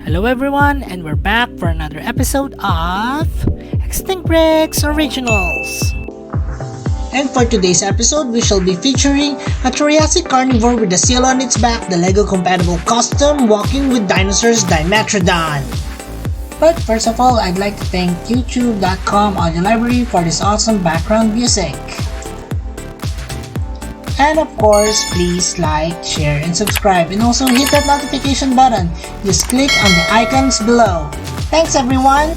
Hello everyone, and we're back for another episode of Extinct Bricks Originals. And for today's episode, we shall be featuring a Jurassic carnivore with a seal on its back, the Lego compatible custom Walking with Dinosaurs Dimetrodon. But first of all, I'd like to thank youtube.com audio library for this awesome background music. And of course, please like, share, and subscribe, and also hit that notification button. Just click on the icons below. Thanks everyone!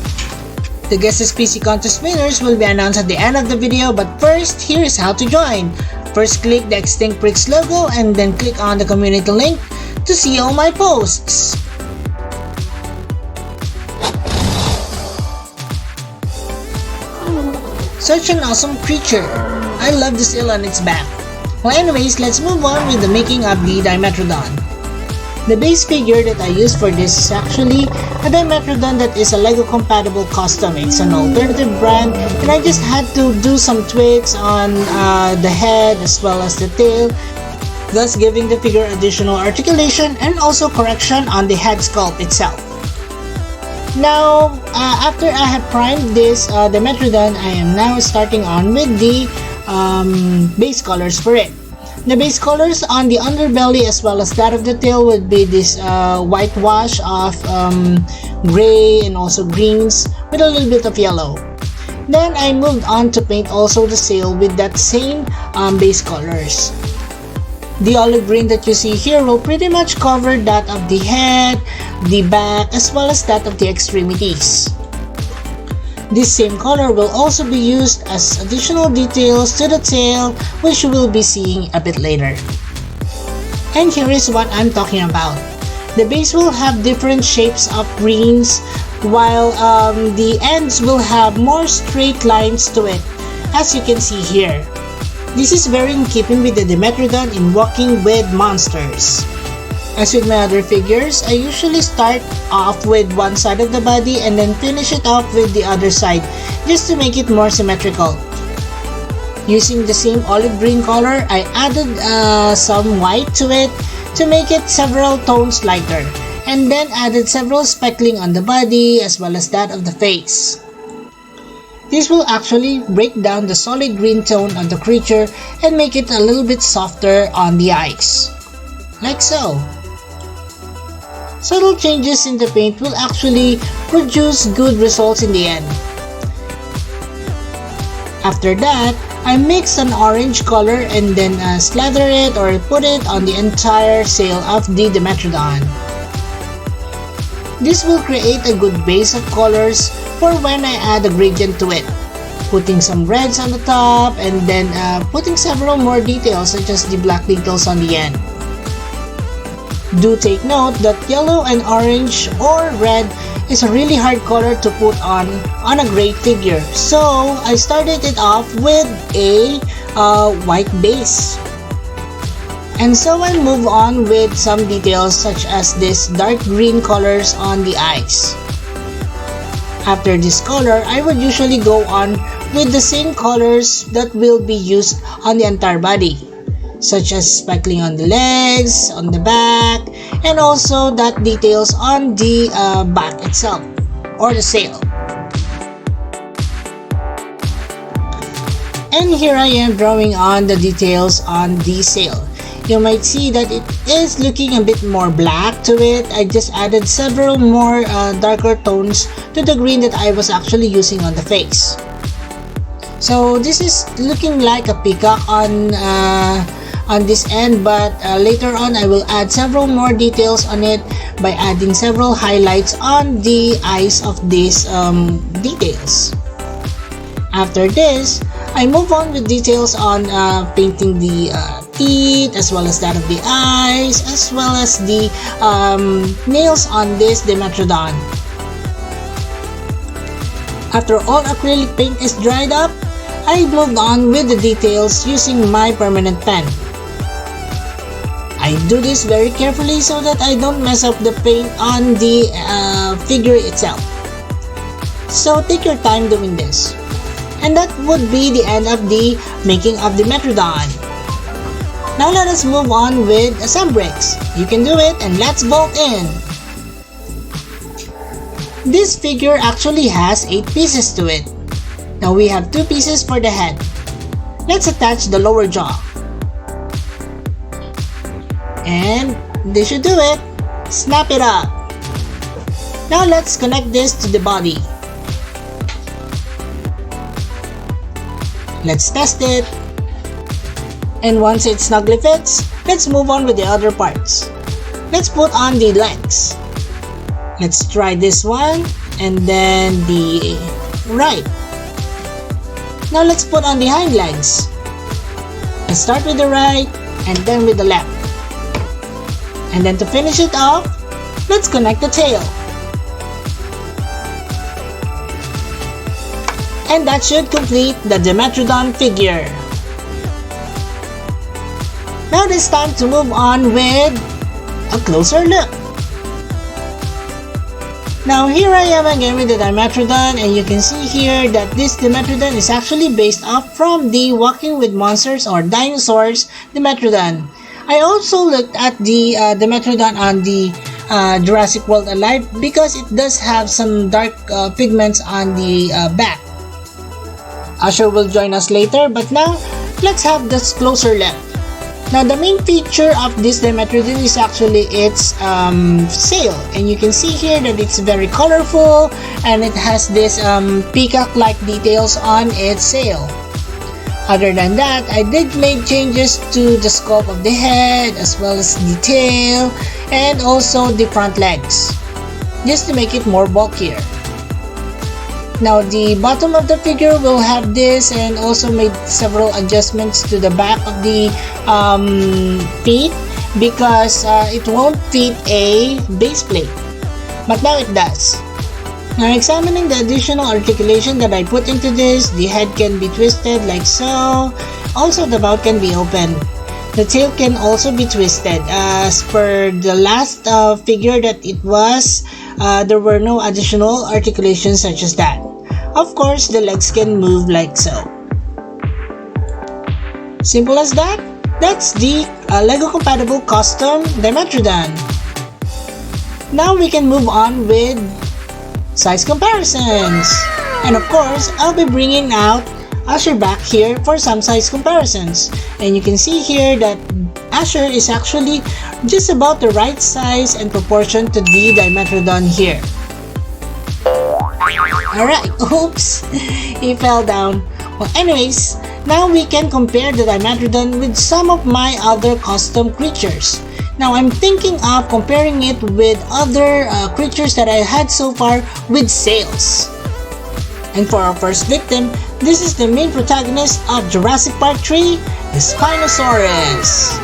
The Guess This PC contest winners will be announced at the end of the video, but first, here is how to join. First, click the Extinct Bricks logo and then click on the community link to see all my posts. Such an awesome creature. I love the seal on its back. Well, anyways, let's move on with the making of the Dimetrodon. The base figure that I use for this is actually a Dimetrodon that is a Lego compatible custom. It's an alternative brand, and I just had to do some tweaks on the head as well as the tail, thus giving the figure additional articulation and also correction on the head sculpt itself. Now, after I have primed this Dimetrodon, I am now starting on with the base colors for it. The base colors on the underbelly as well as that of the tail would be this whitewash of gray and also greens with a little bit of yellow. Then I moved on to paint also the sail with that same base colors. The olive green that you see here will pretty much cover that of the head, the back, as well as that of the extremities. This same color will also be used as additional details to the tail, which you will be seeing a bit later. And here is what I'm talking about. The base will have different shapes of greens, while the ends will have more straight lines to it, as you can see here. This is very in keeping with the Dimetrodon in Walking with Monsters. As with my other figures, I usually start off with one side of the body and then finish it off with the other side, just to make it more symmetrical. Using the same olive green color, I added some white to it to make it several tones lighter, and then added several speckling on the body as well as that of the face. This will actually break down the solid green tone of the creature and make it a little bit softer on the eyes, like so. Subtle changes in the paint will actually produce good results in the end. After that, I mix an orange color and then slather it or put it on the entire sail of the Dimetrodon. This will create a good base of colors for when I add a gradient to it, putting some reds on the top and then putting several more details such as the black details on the end. Do take note that yellow and orange or red is a really hard color to put on a gray figure, so I started it off with a white base. And so I move on with some details such as this dark green colors on the eyes. After this color, I would usually go on with the same colors that will be used on the entire body, such as speckling on the legs, on the back, and also that details on the back itself, or the sail. And here I am drawing on the details on the sail. You might see that it is looking a bit more black to it. I just added several more darker tones to the green that I was actually using on the face. So this is looking like a peacock on this end, but later on I will add several more details on it by adding several highlights on the eyes of these details. After this, I move on with details on painting the teeth as well as that of the eyes as well as the nails on this Dimetrodon. After all acrylic paint is dried up, I moved on with the details using my permanent pen. I do this very carefully so that I don't mess up the paint on the figure itself. So take your time doing this. And that would be the end of the making of the Dimetrodon. Now let us move on with some bricks. You can do it, and let's bolt in. This figure actually has 8 pieces to it. Now we have 2 pieces for the head. Let's attach the lower jaw. And this should do it. Snap it up. Now let's connect this to the body. Let's test it. And once it snugly fits, let's move on with the other parts. Let's put on the legs. Let's try this one and then the right. Now let's put on the hind legs. Let's start with the right and then with the left. And then to finish it off, let's connect the tail. And that should complete the Dimetrodon figure. Now it is time to move on with a closer look. Now here I am again with the Dimetrodon, and you can see here that this Dimetrodon is actually based off from the Walking with Monsters or Dinosaurs Dimetrodon. I also looked at the Dimetrodon on the Jurassic World Alive because it does have some dark pigments on the back. Usher will join us later, but now let's have this closer look. Now the main feature of this Dimetrodon is actually its sail, and you can see here that it's very colorful and it has this peacock-like details on its sail. Other than that, I did make changes to the scope of the head as well as the tail and also the front legs, just to make it more bulkier. Now the bottom of the figure will have this, and also made several adjustments to the back of the feet because it won't fit a base plate, but now it does. Now examining the additional articulation that I put into this, the head can be twisted like so. Also the mouth can be opened. The tail can also be twisted. As per the last figure that it was, there were no additional articulations such as that. Of course, the legs can move like so. Simple as that. That's the Lego compatible custom Dimetrodon. Now we can move on with size comparisons. And of course, I'll be bringing out Usher back here for some size comparisons. And you can see here that Usher is actually just about the right size and proportion to the Dimetrodon here. Alright, oops, he fell down. Well, anyways, now we can compare the Dimetrodon with some of my other custom creatures. Now I'm thinking of comparing it with other creatures that I had so far with sails. And for our first victim, this is the main protagonist of Jurassic Park 3, the Spinosaurus.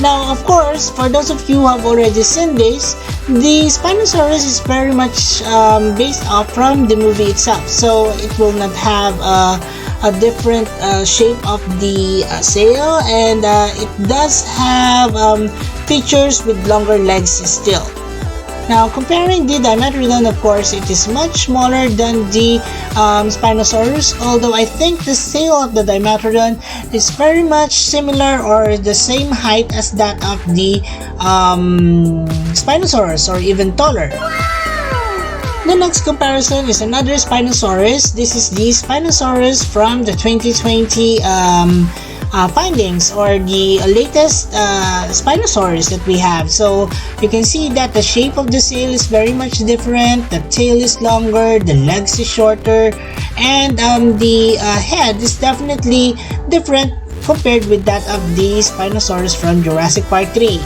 Now, of course, for those of you who have already seen this, the Spinosaurus is very much based off from the movie itself, so it will not have a different shape of the sail, and it does have features with longer legs still. Now, comparing the Dimetrodon, of course, it is much smaller than the Spinosaurus, although I think the sail of the Dimetrodon is very much similar or the same height as that of the Spinosaurus, or even taller. The next comparison is another Spinosaurus. This is the Spinosaurus from the 2020 findings, or the latest Spinosaurus that we have. So you can see that the shape of the sail is very much different, the tail is longer, the legs is shorter, and the head is definitely different compared with that of the Spinosaurus from Jurassic Park 3.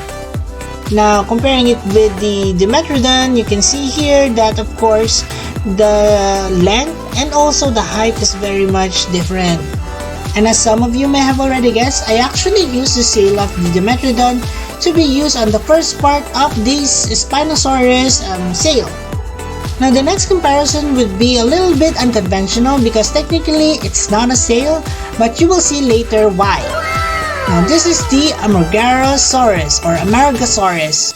Now comparing it with the Dimetrodon, you can see here that of course the length and also the height is very much different. And as some of you may have already guessed, I actually used the sail of the Dimetrodon to be used on the first part of this Spinosaurus sail. Now the next comparison would be a little bit unconventional because technically it's not a sail, but you will see later why. Now this is the Amargasaurus or Amargasaurus.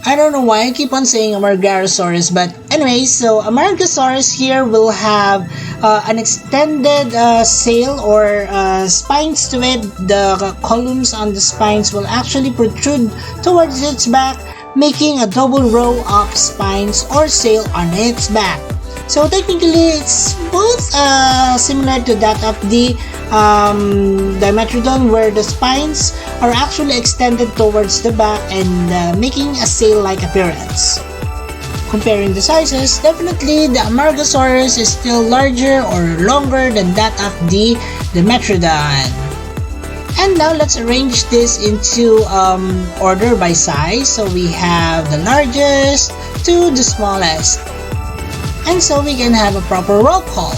I don't know why I keep on saying Amargasaurus, but anyways, so Amargasaurus here will have an extended sail or spines to it. The columns on the spines will actually protrude towards its back, making a double row of spines or sail on its back. So technically, it's both similar to that of the Dimetrodon, where the spines are actually extended towards the back and making a sail-like appearance. Comparing the sizes, definitely the Amargasaurus is still larger or longer than that of the Dimetrodon. And now let's arrange this into order by size. So we have the largest to the smallest. And so we can have a proper roll call.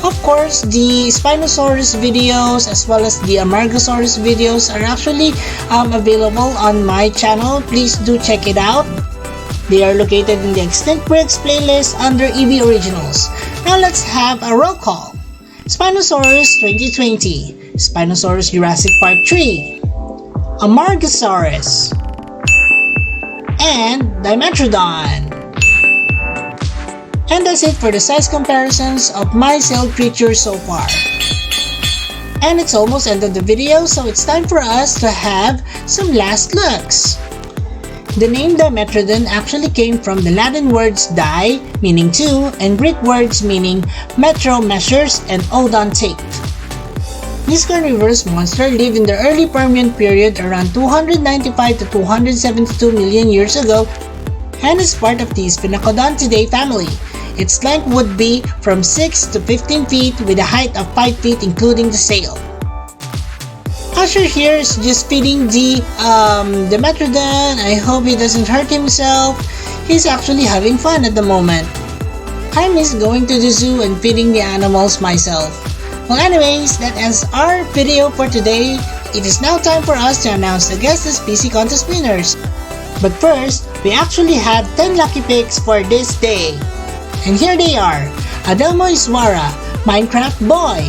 Of course, the Spinosaurus videos as well as the Amargasaurus videos are actually available on my channel. Please do check it out. They are located in the Extinct Breeds playlist under EB Originals. Now let's have a roll call. Spinosaurus 2020, Spinosaurus Jurassic Part 3, Amargasaurus, and Dimetrodon. And that's it for the size comparisons of my sailed creatures so far. And it's almost end of the video, so it's time for us to have some last looks. The name Dimetrodon actually came from the Latin words di, meaning two, and Greek words meaning metro, measures, and odon, tape. This carnivorous monster lived in the early Permian period around 295 to 272 million years ago and is part of the Spinacodontidae family. Its length would be from 6 to 15 feet with a height of 5 feet including the sail. Asher here is just feeding the Dimetrodon. I hope he doesn't hurt himself. He's actually having fun at the moment. I miss going to the zoo and feeding the animals myself. Well anyways, that ends our video for today. It is now time for us to announce the guest SPC contest winners. But first, we actually have 10 lucky picks for this day. And here they are: Adamo Iswara, Minecraft Boy,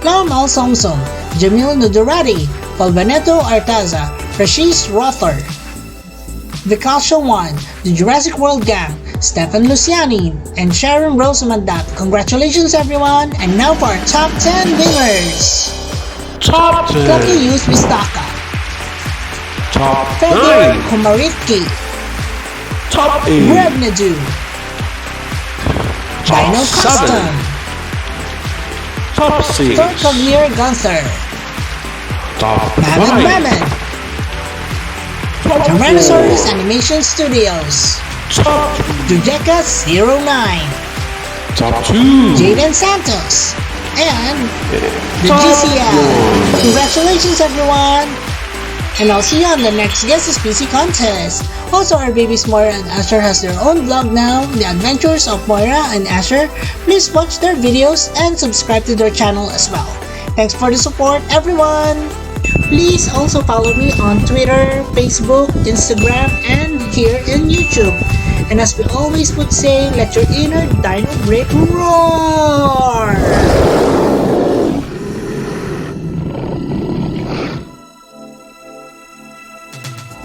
Laumal Somsom, Jamil Nudurati, Palvaneto Artaza, Rashish Rother, Vicasio 1, The Jurassic World Gang, Stefan Luciani, and Sharon Rosamandap. Congratulations everyone! And now for our top 10 winners. Top 10. Lucky Use Vistaka, Top Feder 9. Komaritki, Top 8. Brebnadu, Top Dino 7. Custom, Top 6. Third Career Gunther, Top Mammoth 5. Mammoth, Top 4. Tyrannosaurus Animation Studios, Top Jujeka 09, Top 2. Jaden Santos, and the Top GCL. 1. Congratulations everyone! And I'll see you on the next Guest SPC contest. Also, our babies Moira and Asher has their own vlog now, The Adventures of Moira and Asher. Please watch their videos and subscribe to their channel as well. Thanks for the support everyone! Please also follow me on Twitter, Facebook, Instagram, and here in YouTube. And as we always would say, let your inner dino break roar!